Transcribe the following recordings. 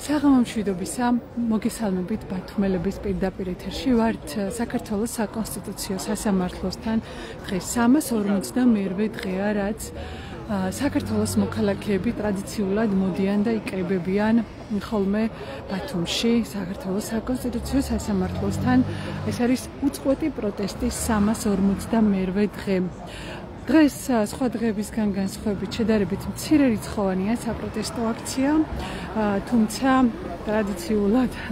საღამომშვიდობისა, მოგესალმებით ბათუმელების პირდაპირ ეთერში ვართ საქართველოს საკონსტიტუციო სასამართლოსთან. დღეს 352 დღეა, რაც საქართველოს მოქალაქეები ტრადიციულად მოდიან და იკრიბებიან ხოლმე ბათუმში საქართველოს საკონსტიტუციო სასამართლოსთან. ეს არის უწყვეტი პროტესტის 352 დღე. დღეს სხვა დღეებისგან განსხვავებით შედარებით მცირე რიცხოვანია საპროტესტო აქცია, თუმცა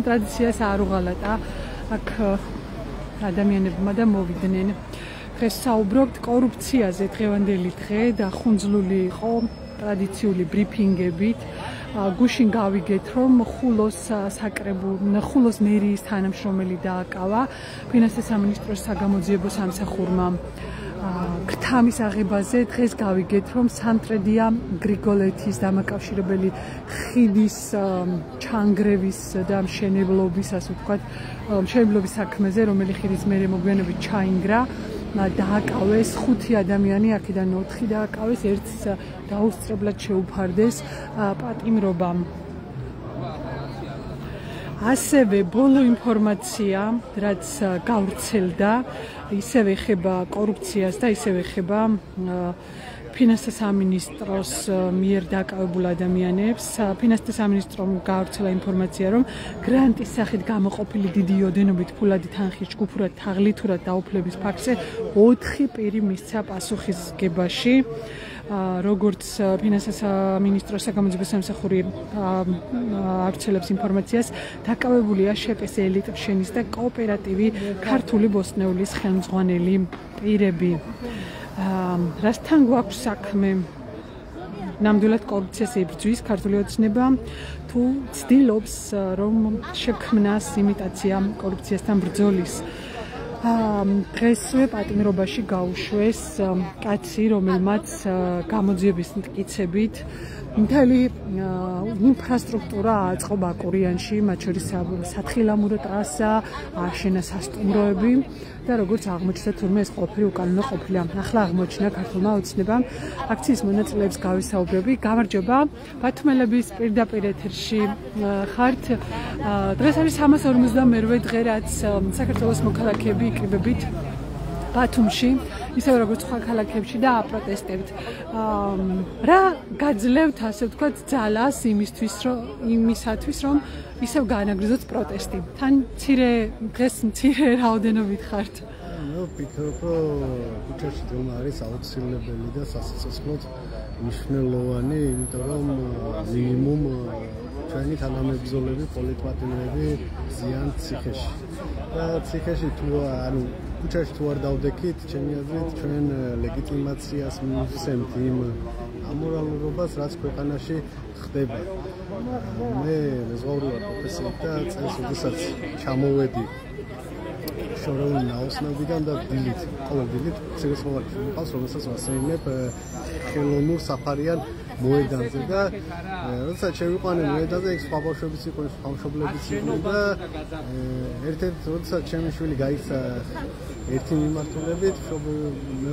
ტრადიციას არ უღალატა აქ ადამიანებმა და მოვიდნენ. დღეს საუბრობთ კორუფციაზე. დღევანდელი დღე დახუნძლული იყო ტრადიციული ბრიფინგებით. გუშინ გავიგეთ, რომ ხულოს მერიის თანამშრომელი დააკავა ფინანსთა სამინისტროს საგამოძიებო სამსახურმა. ქრთამის აღებაზე დღეს გავიგეთ, რომ სამტრედია გრიგოლეთის დამაკავშირებელი ხიდის ჩანგრევის და მშენებლობის, ასე ვთქვათ, მშენებლობის საქმეზე, რომელი ხიდის მერე მოგვიანებით ჩაინგრა, დააკავეს 5 ადამიანი, აქედან 4 დააკავეს, ერთს დაუსწრებლად შეუფარდეს პატიმრობამ. ასევე ბოლო ინფორმაცია, რაც გავრცელდა, ისევე ეხება კორუფციას და ისევე ეხება ფინანსთა სამინისტროს მიერ დაკავებულ ადამიანებს. ფინანსთა სამინისტრომ გავრცელა ინფორმაცია, რომ გრანტის სახით გამოყოფილი დიდი ოდენობით ფულადი თანხის ჯგუფურად თაღლითურად დაუფლების ფაქტზე 4 პირი მისცა პასუხისგებაში. როგორც ფინანსთა სამინისტროს საგამოძიებო სამსახური ავრცელებს ინფორმაციას, დაკავებულია შპს ელიტ-ფშენის და კოოპერატივი ქართული ბოსტნეულის ხელმძღვანელი პირები. რასთან გვაქვს საქმე? ნამდვილად კორუფციას ებრძვის ქართული ოცნება თუ ცდილობს რომ შექმნას იმიტაცია კორუფციასთან ბრძოლის? დღესვე პატიმრობაში გაუშვეს კაცი, რომელმაც გამოძიების მტკიცებით მთელი ინფრასტრუქტურა აწყო ბაკურიანში, მათ შორის სათხილამურო ტრასა, ააშენა სასტუმროები და როგორც აღმოჩნდა, თურმე ეს ყოფილი უკანონო ყოფილა. ახლა აღმოჩნდა ქართულმა ოცნებამ. აქციის მონაწილეებს გავისაუბრები. გამარჯობა, ბათუმელების პირდაპირ ეთერში ხართ. დღეს არის 352 დღე, რაც საქართველოს მოქალაქეები იკრიბებით ბათუმში, ისევე როგორც სხვა ქალაქებში და აპროტესტებთ. რა გაძლევთ, ასე ვთქვათ, ძალას იმისათვის, რომ ისევ გაანაგრძოთ პროტესტი? თან დღეს მცირე რაოდენობით ხართ? მე ვფიქრობ, რომ ქუჩაში დგომა არის აუცილებელი და სასიცოცხლოდ მნიშვნელოვანი, იმიტომ რომ მინიმუმ ჩვენი თანამებრძოლები, პოლიტპატიმრები ზიან ციხეში. და ციხეში ქუჩაში თუ არ დავდექით, ჩემი აზრით, ჩვენ ლეგიტიმაციას მივცემთ იმ ამორალურობას, რაც ქვეყანაში ხდება. მე მეზღვაური ვარ პროფესიით და წელს როდესაც ჩამოვედი შორეული ნაოსნობიდან და დილით, ყოველ დილით ციხესიმაგრეში მიყავს, რომელსაც ვასეინებ ხელოვნურ საფარიან მოედანზე და როდესაც შევიყვანე მოედანზე, იქ სხვა ბავშვებიც იყო, სხვა მშობლებიც იყო და ერთ-ერთ როდესაც ჩემი შვილი გაიქცა ერთი მიმართულებით, მე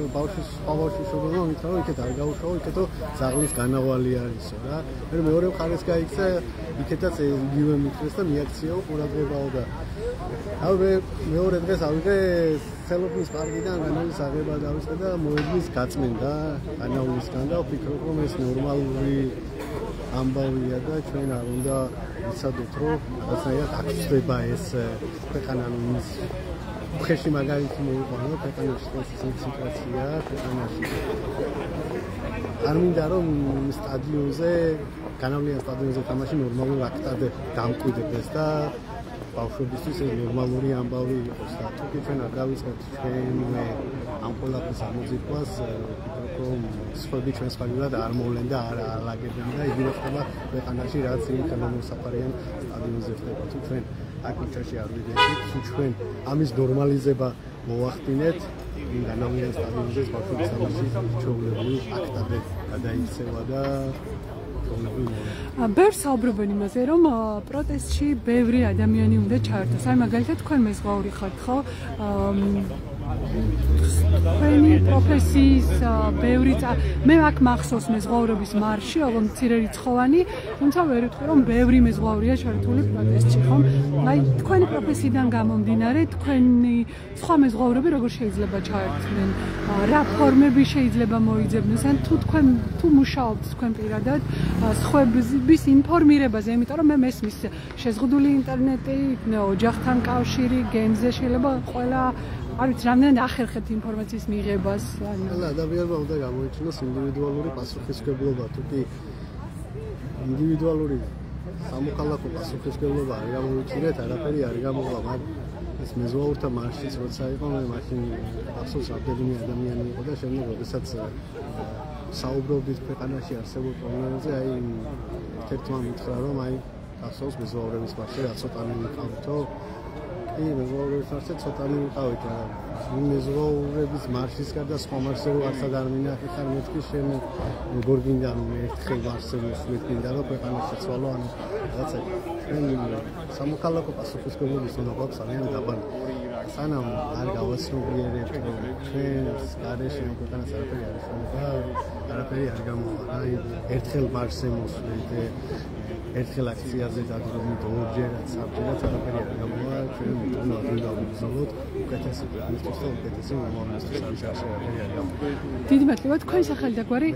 სხვა ბავშვის მშობლებმა მითხრა, რომ იქეთ არ გაუშვაო, იქეთო ძაღლის განავალი არისო რა. მე მეორე მხარეს გაიქცა, იქეთაც იგივე მითხრეს და მიაქციაო ყურადღებაო და მეორე დღეს ავიღე ხელოფნის პარკიდან განავლის აღება დავიწყე და მოედნის გაწმენდა განავლისგან და ვფიქრობ, რომ ეს ნორმალური ამბავია და ჩვენ არ უნდა ვიცადოთ, რომ რაღაცნაირად აქ ხდება ეს ქვეყანა უხეში მაგალითი მოვიყვანო, ქვეყანაში ეს სიტუაცია, ქვეყანაში არ მინდა რომ სტადიონზე, განავლიან სტადიონზე თამაში ნორმალურ აქტად დამკვიდრდეს და ბავშვებისთვის ეს ნორმალური ამბავი იყოს და თუკი ჩვენ არ გავიწყებთ ჩვენვე ამ ყველაფრის ამოძიებას, ვფიქრობ, რომ სხვები ჩვენს ხალხად არ მოვლენ და არ ალაგებენ და იგივე ხდება ქვეყანაში, რაც იმ ხელოვნურ საფარიან სტადიონზე ხდება. თუ ჩვენ აქ ქუჩაში არ ვიდექით, თუ ჩვენ ამის ნორმალიზება მოახდინეთ, იმ განავლიან სტადიონზე ბავშვების თამაშის ჩვეულებრივ აქტად გადაიქცევა და ჩვეულებრივ ბევრს საუბრობენ იმაზე, რომ პროტესტში ბევრი ადამიანი უნდა ჩაერთოს. აი მაგალითად თქვენ მეზღვაური ხართ, ხო? თქვენი პროფესიის ბევრი მე აქ მახსოვს მეზღვაურობის მარში, ოღონდ მცირერიცხოვანი, თუმცა ვერ ვიტყვი, რომ ბევრი მეზღვაურია ჩართული პროტესტში, ხო? აი თქვენი პროფესიიდან გამომდინარე, თქვენი სხვა მეზღვაურები როგორ შეიძლება ჩაერთდნენ? რა ფორმები შეიძლება მოიძებნოს? ან თუ მუშაობთ თქვენ პირადად სხვების ინფორმირებაზე, იმიტომ რომ მე მესმის შეზღუდული ინტერნეტი, ოჯახთან კავშირი, გემზე შეიძლება ყველა არ ვიცი, რამდენად ახერხებთ ინფორმაციის მიღებას? ადამიანმა უნდა გამოიჩინოს ინდივიდუალური პასუხისმგებლობა, თუ კი ინდივიდუალური სამოქალაქო პასუხისმგებლობა არ გამოიჩინეთ, არაფერი არ გამოვა, მაგრამ ეს მეზღვაურთა მარშიც როცა იყო, მე მაშინ ახსოვს რამდენიმე ადამიანი იყო და შემდეგ როდესაც საუბრობდით ქვეყანაში არსებულ პრობლემებზე, აი ერთ-ერთმა მითხრა, რომ აი ახსოვს მეზღვაურების მარში რა ცოტანი მიყავთო. მეზღვაურების მარშზე ცოტანი ვიყავით რა. მეზღვაურების მარშის გარდა სხვა მარშზე ვარსად არ მინახე ხარ მეთქი შენ როგორ გინდა ერთხელ მარშზე მოსვლით გინდა რომ ქვეყანაში ცვალო ანუ რაღაცა ჩვენ სამოქალაქო პასუხისმგებლობის უნდა გვაქვს ძალიან დაბალი. სანამ არ გავაცნობიერებთ რომ ჩვენს გარეშე ქვეყანას არაფერი არ იშოვება, არაფერი არ გამოვა. აი ერთხელ მარშზე მოსვლით ერთხელ აქციაზე დადგმით ორჯერაც, საბჯერაც არაფერი არ გამოვა, ჩვენ უნდა ვიბრძოლოთ უკეთესი ქვეყნისთვის და უკეთესი მომავალისთვის არაფერი არ გამოვა. დიდი მადლობა, თქვენი სახელი და გვარი?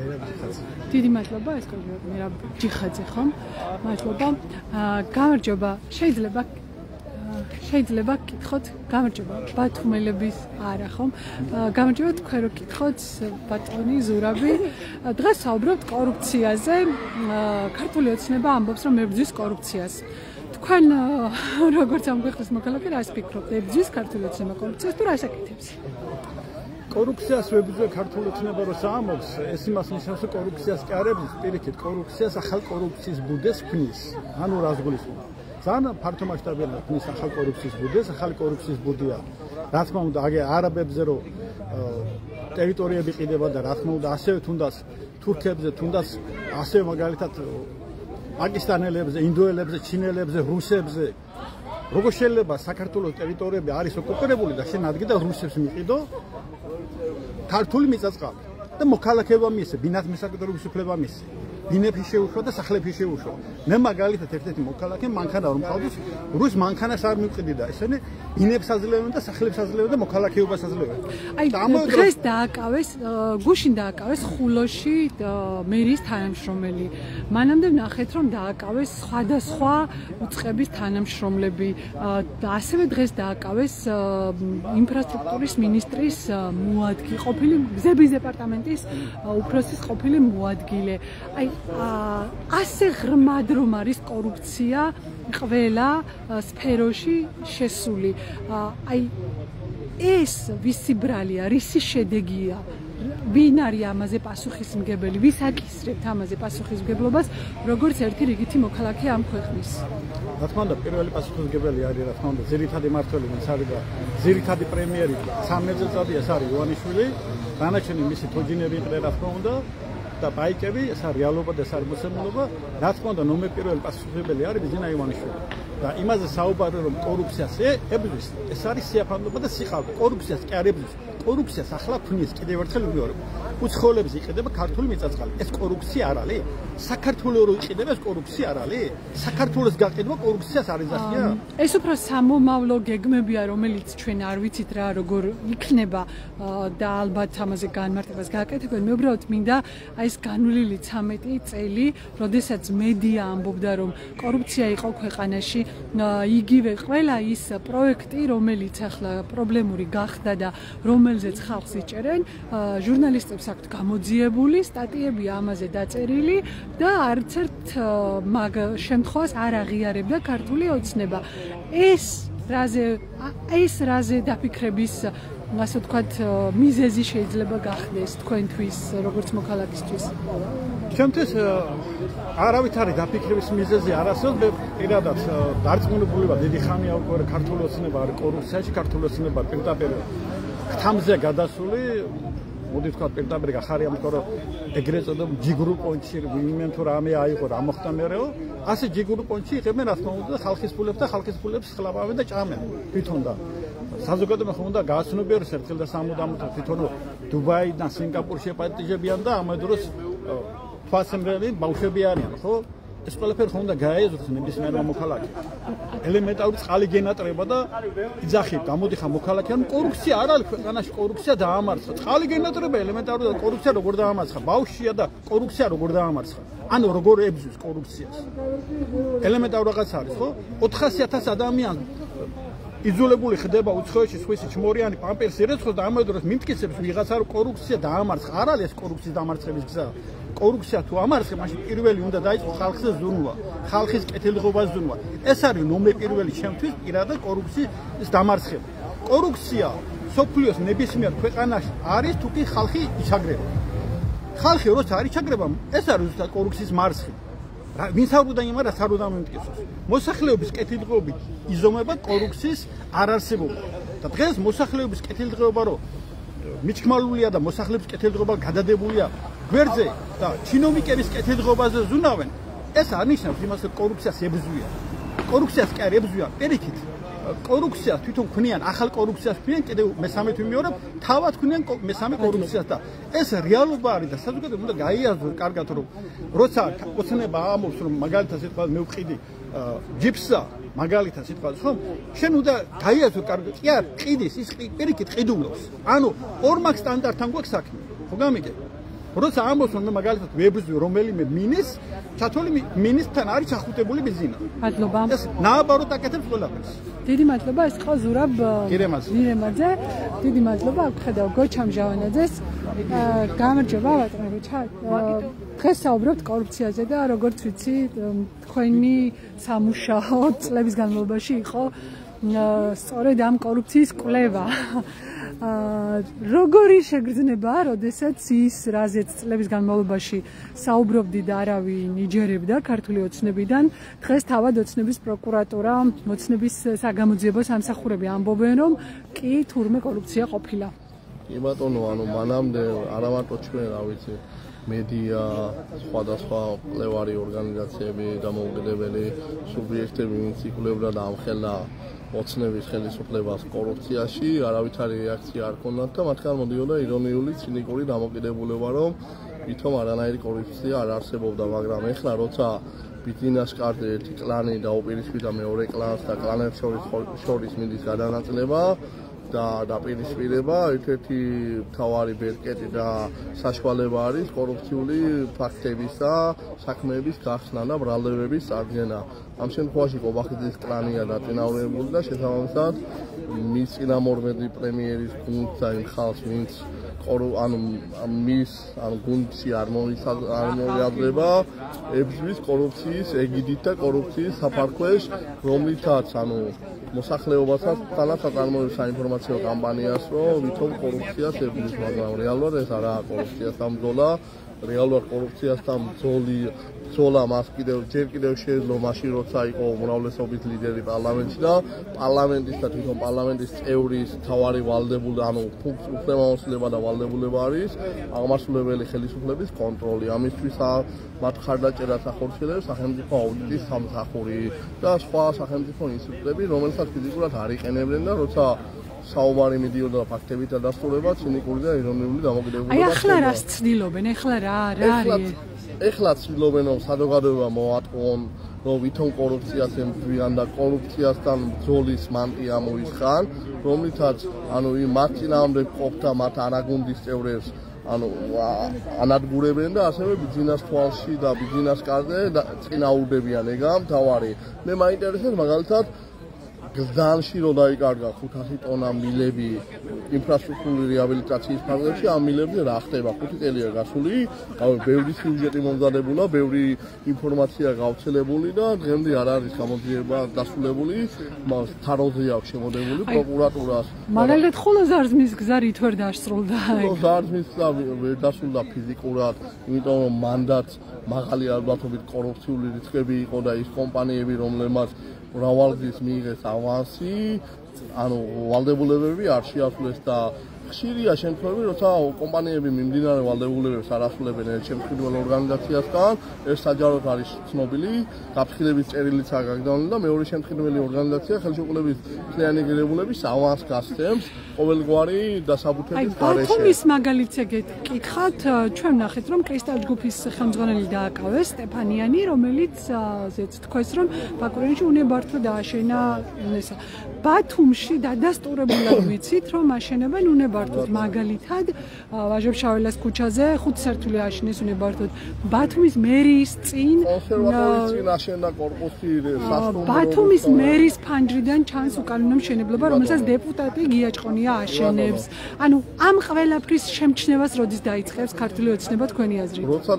დიდი მადლობა, ეს მერაბ ჯიხაძე, ხო? მადლობა. გამარჯობა. შეიძლება გკითხოთ, გამარჯობა, ბათუმელების არა, ხო? გამარჯობა, თქვენ რო გკითხოთ, ბატონი ზურაბი. დღეს საუბრობთ კორუფციაზე. ქართული ოცნება ამბობს, რომ ებრძვის კორუფციას. თქვენ როგორც ამ ქვეყნის მოქალაქე, რას ფიქრობთ? ებრძვის ქართული ოცნება კორუფციას თუ რას აკეთებს? კორუფციას ვებრძვ ქართული ოცნება როცა ამბობს, ეს იმას ნიშნავს, რომ კორუფციას კი არ ებრძვის, პირიქით, კორუფციას ახალ კორუფციის ბუდეს ქმნის. ანუ რას გულისხმობ? ძალიან ფართო მასშტაბიანად ქმნის ახალ კორუფციის ბუდეს, ახალი კორუფციის ბუდია. რა თქმა უნდა, თურქებზე რომ ტერიტორიები ყიდება და რა თქმა უნდა, ასევე თუნდაც თურქებზე, თუნდაც ასევე მაგალითად პაკისტანელებზე, ინდოელებზე, ჩინელებზე, რუსებზე როგორ შეიძლება საქართველოს ტერიტორიები არის ოკუპირებული და შენ ადგილ და რუსებს მიყიდო ქართული მიწა-წყალი და მოქალაქეობა მისცე, ბინათ მისაკუთრების უფლება მისცე. ბინები შეუშვა და სახლები შეუშვა. მე მაგალითად ერთ-ერთი მოქალაქე მანქანა რომ მყავდეს, რუს მანქანას არ მივყიდი და ესენი ბინებს აძლევენ და სახლებს აძლევენ და მოქალაქეობას აძლევენ. აი დღეს დააკავეს, გუშინ დააკავეს ხულოში მერის თანამშრომელი. მანამდე ვნახეთ რომ დააკავეს სხვადასხვა უწყების თანამშრომლები. ასევე დღეს დააკავეს ინფრასტრუქტურის მინისტრის მოადგილე, ყოფილი გზების დეპარტამენტის უფროსის ყოფილი მოადგილე. აი ასე ღრმად რომ არის კორუფცია ყველა სფეროში შესული. აი ეს ვისი ბრალია, რისი შედეგია? ვინ არის ამაზე პასუხისმგებელი? ვის აკისრებთ ამაზე პასუხისმგებლობას, როგორც ერთი რიგითი მოქალაქე ამ ქვეყნის? რა თქმა უნდა, პირველი პასუხისმგებელი არის, რა თქმა უნდა, ძირითადი მმართველი არის და ძირითადი პრემიერი 13 წელიწადი ეს არის ივანიშვილი, დანარჩენი მისი თოჯინები იყრე, რა თქმა უნდა. და ბაიკები, ეს არის რეალობა და ეს არის მოსემულობა. რა თქმა უნდა, ნომერ პირველი პასუხისმგებელი არის ბიზინა ივანიშვილი. და იმაზე საუბარი რომ კორუფციას ებრძვის, ეს არის სიაფანობა და სიყალბე. კორუფციას კი არ ებრძვის. კორუფციას ახლა ქმნის კიდევ ერთხელ ვიმეორებ. უცხოელებს იყიდება ქართული მიწა-წყალი. ეს კორუფცია არ არის? საქართველოს რო იყიდება ეს კორუფცია არ არის? საქართველოს გაყიდვა კორუფციას არ ეზახია? ეს უფრო სამომავლო გეგმებია, რომელიც ჩვენ არ ვიცით რა როგორ იქნება და ალბათ ამაზე განმარტებას გააკეთებენ. მე უბრალოდ მინდა აი ეს განვლილი 13 წელი, როდესაც მედია ამბობდა რომ კორუფცია იყო ქვეყანაში, იგივე ყველა ის პროექტი, რომელიც ახლა პრობლემური გახდა და რომელზეც ხალხს იჭერენ, ჟურნალისტებს აქვთ გამოძიებული სტატიები ამაზე დაწერილი და არც ერთ მაგ შემთხვევას არ აღიარებდა ქართული ოცნება. ეს რაზე დაფიქრების ასე ვთქვათ მიზეზი შეიძლება გახდეს თქვენთვის როგორც მოქალაქისთვის? ჩემთვის არავით არის დაფიქრების მიზეზი არასოდეს. მე პირადად დარწმუნებული ვარ, დიდი ხანია უკვე ქართული ოცნება არის კორუფციაში, ქართული ოცნება პირდაპირ ქთამზე გადასული. მოდი თქვა პირდაპირ გახარია იმიტომ რომ ეგრეთ წოდებული ჯიგრუ პონჩი ვინმე თუ რამე აიღო რა მოხდა მერეო ასე ჯიგრუ პონჩი იღებენ რა თქმა უნდა ხალხის ფულებს და ხალხის ფულებს ხლაბავენ და ჭამენ თვითონ და საზოგადოება ხომ უნდა გააცნობიეროს ერთხელ და სამუდამოდ თვითონ დუბაი და სინგაპურში ეპატიჟებიან და ამ დროს თვალსემრელი ბავშვები არიან ხო ეს ყველაფერი ხომ უნდა გაეაზროს ნებისმიერმა მოქალაქემ ელემენტარული წყალი გენატრება და იძახი გამოდიხარ მოქალაქეებთან კორუფცია არ არის ქვეყანაში კორუფცია დაამარცხა წყალი გენატრება ელემენტარული და კორუფცია როგორ დაამარცხა ბავშვია და კორუფცია როგორ დაამარცხა ანუ როგორ ებრძვის კორუფციას ელემენტარული რაღაც არის ხო 400,000 ადამიანი იძულებული ხდება უცხოეთში სხვისი ჩმორიანი პამპერს ირეცხოს და ამ დროს მიმტკიცებს ვიღაცა რომ კორუფცია დაამარცხა არ არის ეს კორუფციის დამარცხების გზა კორუფცია თუ ამარცხე მაშინ პირველი უნდა დაიწყოს ხალხზე ზრუნვა ხალხის კეთილდღეობას ზრუნვა ეს არის ნომერ პირველი ჩემთვის პირადად კორუფციის დამარცხება კორუფცია სოფლიოს ნებისმიერ ქვეყანაში არის თუ კი ხალხი იჩაგრება ხალხი როცა არ იჩაგრება ეს არის ზუსტად კორუფციის მარცხი ვინც არ უნდა იმას არ უნდა მომტკიცოს მოსახლეობის კეთილდღეობით იზომება კორუფციის არარსებობა და დღეს მოსახლეობის კეთილდღეობა რო მიჩქმალულია და მოსახლეობის კეთილდღეობა გადადებულია გვერდზე და ჩინომიკების კეთილდღეობაზე ზუნავენ ეს არნიშნავს იმას რომ კორუფციას ებრძვიან კორუფციას კი არ ებრძვიან პირიქით კორუფციას თვითონ ქმნიან ახალ კორუფციას ქმნიან კიდევ მესამე თუ მეორე თავად ქმნიან მესამე კორუფციას და ეს რეალობა არის და საზოგადოება უნდა გაიაზროს კარგად რომ როცა ოცნება ამობს რომ მაგალითად სიტყვა მე ვყიდი ჯიპსა მაგალითად სიტყვა ხომ შენ უნდა გაიაზრო კარგად კი არ ყიდის ის პირიქით ყიდულობს ანუ ორმაგ სტანდარტთან გვაქვს საქმე ხო გამიგე როცა ამბობს რომ მაგალითად ვებრძვი რომელიმე მინის ჩათოლი მინისთან არის ჩახუტებული ბიზინა მადლობა ეს ნააბაროდ აკეთებს ყველაფერს დიდი მადლობა ეს ყო ზურაბ მირემაძე დიდი მადლობა აქ ხედავ გოჩამ ჟავანაძეს გამარჯობა ბატონო დღეს საუბრობთ კორუფციაზე და როგორც ვიცი თქვენი სამუშაო წლების განმავლობაში იყო სწორედ ამ კორუფციის კვლევა როგორი შეგრძნება, როდესაც ის რაზეც წლების განმავლობაში საუბრობდით და არავინ იჯერებდა ქართული ოცნებიდან, დღეს თავად ოცნების პროკურატურა, ოცნების საგამოძიებო სამსახურები ამბობენ, რომ კი თურმე კორუფცია ყოფილა. კი ბატონო, ანუ მანამდე არა მარტო ჩვენ, რა ვიცი, მედია, სხვადასხვა კვლევარი ორგანიზაციები, დამოუკიდებელი სუბიექტები, ვინც იკვლევდა და ამხელა ოცნების ხელისუფლებას კორუფციაში, არავითარი რეაქცია არ ჰქონდათ და მათგან მოდიოდა ირონიული, ცინიკური დამოკიდებულება, რომ ვითომ არანაირი კორუფცია არ არსებობდა, მაგრამ ეხლა როცა ბიზნეს კარზე ერთი კლანი დაუპირისპირდა მეორე კლანს და კლანებს შორის მიდის გადანაწილება და დაპირისპირება, ერთ-ერთი მთავარი ბერკეტი და საშუალება არის კორუფციული ფაქტების და საქმეების გახსნა და ბრალდებების წარდგენა. ამ შემთხვევაში კობახიძის კლანია დაწინაურებული და შესაბამისად მის წინამორბედი პრემიერის გუნდს და იმ ხალხს, ვინც მის გუნდში არ მოიაზრება, ებრძვის კორუფციის ეგიდით და კორუფციის საფარქვეშ, რომლითაც მოსახლეობასაც თანაც აწარმოებს საინფორმაციო კამპანიას, რომ ვითომ კორუფციას ებრძვის, მაგრამ რეალურად ეს არაა კორუფციასთან ბრძოლა, რეალურად კორუფციასთან ბრძოლა მას ჯერ კიდევ შეეძლო მაშინ, როცა იყო უმრავლესობის ლიდერი პარლამენტში და პარლამენტის და თვითონ პარლამენტის წევრის მთავარი ვალდებული, უფლებამოსილება და ვალდებულება არის აღმასრულებელი ხელისუფლების კონტროლი. ამისთვის მათ ხარდაჭერას ახორციელებს სახელმწიფო აუდიტის სამსახური და სხვა სახელმწიფო ინსტიტუტები, რომელსაც ფიზიკურად არ იყენებდნენ და როცა საუბარი მიდიოდა ფაქტებით დადასტურება, ცინიკური და ირონიული დამოკიდებულება. აი ახლა რას ცდილობენ? ახლა რა არის? ეხლა ცდილობენ რომ საზოგადოება მოატყუონ, რომ ვითომ კორუფციას ემძვიან და კორუფციასთან ბრძოლის მანტია მოისხან, რომლითაც მათ წინააღმდეგ ყოფთა მათ არაგუნდის წევრებს ანადგურებენ და ასევე ბიზნეს თვალში და ბიზნეს კარზე წინააღმდებიან. ეგაა მთავარი. მე მაინტერესებს მაგალითად გზდანში რო დაიკარგა 500 ტონა მილები ინფრასტრუქტურული რეაბილიტაციის ფარგლებში, ამ მილებზე რა ხდება? 5 წელია გასული, ბევრი სიუჟეტი მომზადებულა, ბევრი ინფორმაცია გავრცელებული და დღემდე არ არის გამოძიება დასრულებული, თაროზე აქვს შემოდებული პროკურატურას. მაგალითად ხოლო ზარზმის გზა რით ვერ დასრულდა? ზარზმის გზა ვერ დასრულდა ფიზიკურად, იმიტომ რომ მანდატს მაღალი ალბათობით კორუფციული რისკები იყო და ის კომპანიები, რომლებმაც მრავალგზის მიიღეს ავანსი, ვალდებულებები არ შეასრულეს და ხშირია შემთხვევები, როცა კომპანიები მიმდინარე ვალდებულებებს არ ასრულებენ ერთ შემქმნელ ორგანიზაციასთან, ეს საჯაროდ არის ცნობილი, გაფრთხილების წერილიც არ გაგზავნილი და მეორე შემქმნელი ორგანიზაცია ხელშეკრულების მთლიანი ღირებულების ავანსს გასცემს ყოველგვარი დასაბუთების გარეშე. ბათუმის მაგალითზე გეკითხათ, ჩვენ ვნახეთ, რომ კრისტალ ჯგუფის ხელმძღვანელი დააკავეს სტეფანიანი, რომელიც ზეც თქვეს, რომ ბაკურიანში უნებართვე დააშენა ესა. ბათუმში დადასტურებულად ვიცით, რომ აშენებენ უნებართვოდ, მაგალითად, ვაჟებ-შაველას ქუჩაზე 5 სართული აშენეს უნებართვოდ. ბათუმის მერიის წინ კონსერვატორიის წინ აშენდა კორპუსი სასტუმრო. ბათუმის მერის ფანჯრიდან ჩანს უკანონო მშენებლობა, რომელსაც დეპუტატი გიაჭყონია აშენებს. ანუ ამ ყველაფრის შემჩნევას როდის დაიწყებს ქართული ოცნება თქვენი აზრით? როცა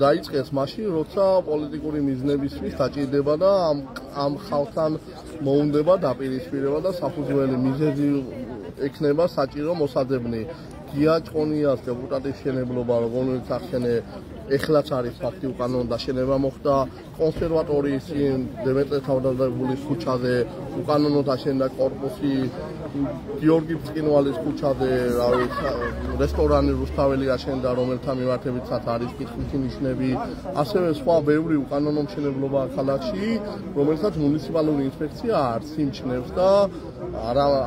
დაიწყეს მაშინ, როცა პოლიტიკური მიზნებისთვის დაჭირდება და ამ ხალხთან მოუნდება დაპირისპირება და საფუძველი მიზეზი ექნება საჭირო მოსაძებნი. გიაჭყონიას დეპუტატის შენებლობა, რომელიც ახსენე ეხლაც არის ფაქტი უკანონო დაშენება მოხდა კონსერვატორიის დემეტრე თავდადებულის ქუჩაზე, უკანონოდ აშენდა კორპუსი გიორგი ბრწყინვალის ქუჩაზე, რესტორანი რუსთაველი აშენდა, რომელთა მიმართებითაც არის კითხვითი ნიშნები, ასევე სხვა ბევრი უკანონო მშენებლობა ქალაქში, რომელსაც მუნიციპალური ინსპექცია არც იმჩნევს და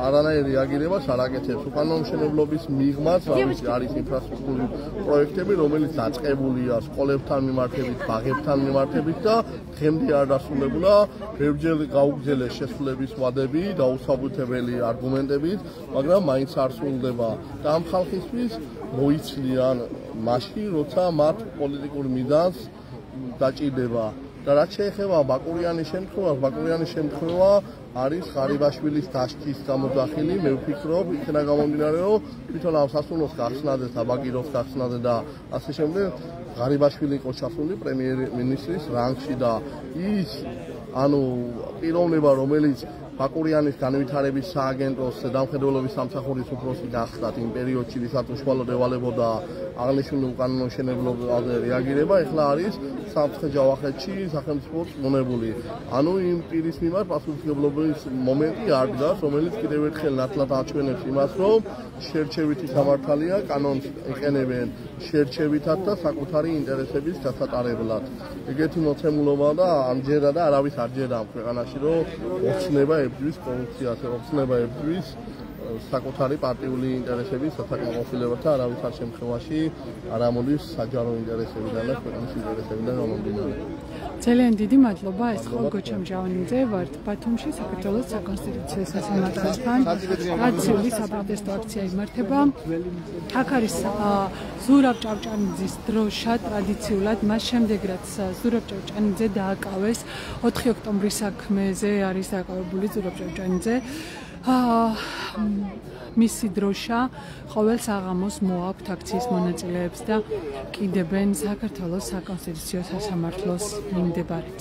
არანაირ რეაგირებას არ აკეთებს. უკანონო მშენებლობის მიღმაც არის ინფრასტრუქტურის პროექტები, რომელიც დაწყებულია სკოლებთან მიმართებით, ბაღებთან მიმართებით და დღემდე არ დასრულებულა. ბევრჯერ გაუგზელეს შესრულების ვადები, დაუსაბუთებელი არგუმენტებით, მაგრამ მაინც არ სრულდება. და ამ ხალხისთვის მოიცლიან მაშინ, როცა მათ პოლიტიკურ მიზანს დაჭირდება. და რაც შეეხება ბაკურიანის შემთხვევას, ბაკურიანის შემთხვევა არის ღარიბაშვილის დაშქის გამოძახილი, მე ვფიქრობ, იქნა გამომდინარე, რომ თვითონ ამ სასტუმროს გახსნაზე, საბაგიროს გახსნაზე და ასე შემდეგ ღარიბაშვილი იყო ჩასული პრემიერ-მინისტრის რანგში და ის პიროვნება, რომელიც ბაკურიანის განვითარების სააგენტოს დამხედველობის სამსახურის უფროსი გახდა იმ პერიოდში, ვისაც უშუალოდ ევალებოდა აღნიშნული უკანონო მშენებლობაზე რეაგირება, ეხლა არის სამცხე-ჯავახეთში სახელმწიფოს მონებული. იმ პირის მიმართ პასუხისმგებლობის მომენტი არ დგას, რომელიც კიდევ ერთხელ ნათლად აჩვენებს იმას, რომ შერჩევითი სამართალია, კანონს იყენებენ შერჩევითად და საკუთარი ინტერესების გასატარებლად. ეგეთი მოცემულობა და ამჯერად და არავის არ ჯერა ამ ქვეყანაში, რომ ოცნება ებრძვის კორუფციას, ოცნება ებრძვის საკუთარი პარტიული ინტერესების სასაკმაყოფილებად და არავის არ შემთხვევაში არ ამოდის საჯარო ინტერესებიდან და ქვეყნის ინტერესებიდან მომდინარე. ძალიან დიდი მადლობა, ეს ხო გოჩა მჟავანიძე ვართ ბათუმში საქართველოს საკონსტიტუციო სასამართლოსთან. აცივი საპროტესტო აქცია იმართება. აქ არის ზურაბ ჭავჭანიძის დროშა ტრადიციულად, მას შემდეგ რაც ზურაბ ჭავჭანიძე დააკავეს 4 ოქტომბრის საქმეზე არის დააკავებული ზურაბ ჭავჭანიძე. მისი დროშა ყოველ საღამოს მოაქვთ აქციის მონაწილეებს და კიდებენ საქართველოს საკონსტიტუციო სასამართლოს მიმდებარედ.